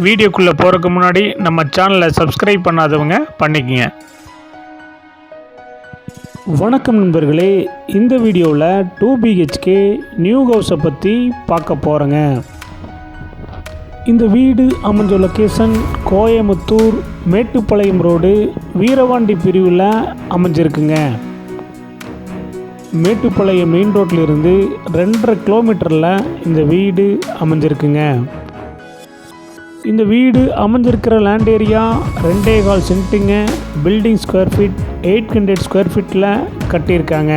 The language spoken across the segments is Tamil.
வீடியோக்குள்ளே போகிறதுக்கு முன்னாடி நம்ம சேனலை சப்ஸ்கிரைப் பண்ணாதவங்க பண்ணிக்கங்க. வணக்கம் நண்பர்களே, இந்த வீடியோவில் 2 BHK நியூ ஹவுஸை பற்றி பார்க்க போகிறேங்க. இந்த வீடு அமைஞ்ச லொக்கேஷன் கோயமுத்தூர் மேட்டுப்பாளையம் ரோடு வீரவாண்டி பிரிவில் அமைஞ்சிருக்குங்க. மேட்டுப்பாளையம் மெயின் ரோட்டிலிருந்து 2.5 கிலோமீட்டரில் இந்த வீடு அமைஞ்சிருக்குங்க. இந்த வீடு அமைஞ்சிருக்கிற லேண்ட் ஏரியா 2.25 சென்ட்டுங்க. பில்டிங் ஸ்கொயர் ஃபீட் 800 ஸ்கொயர் ஃபீட்டில் கட்டியிருக்காங்க.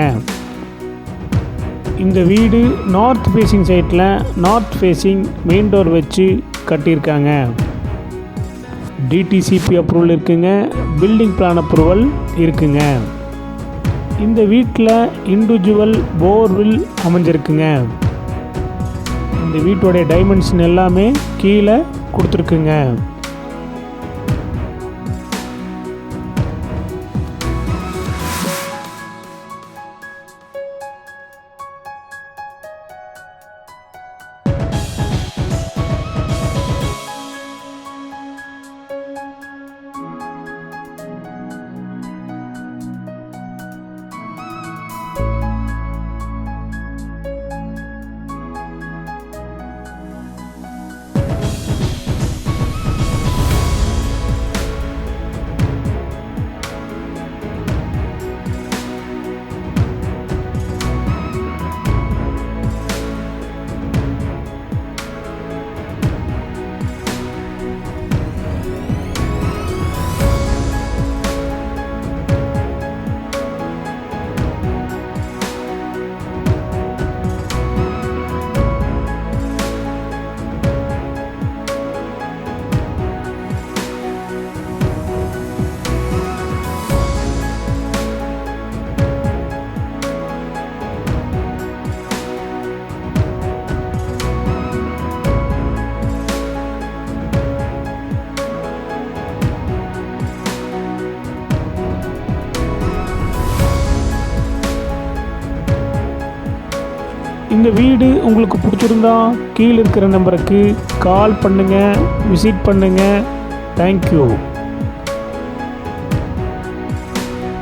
இந்த வீடு நார்த் ஃபேஸிங் சைட்டில் நார்த் ஃபேஸிங் மெயின் டோர் வச்சு கட்டியிருக்காங்க. டிடிசிபி அப்ரூவல் இருக்குங்க. பில்டிங் பிளான் அப்ரூவல் இருக்குங்க. இந்த வீட்டில் இண்டிவிஜுவல் போர்வில் அமைஞ்சிருக்குங்க. இந்த வீட்டோடைய டைமென்ஷன் எல்லாமே கீழே கொடுத்துருக்குங்க. இந்த வீடு உங்களுக்கு பிடிச்சிருந்தா கீழே இருக்கிற நம்பருக்கு கால் பண்ணுங்கள், விசிட் பண்ணுங்கள். தேங்க்யூ.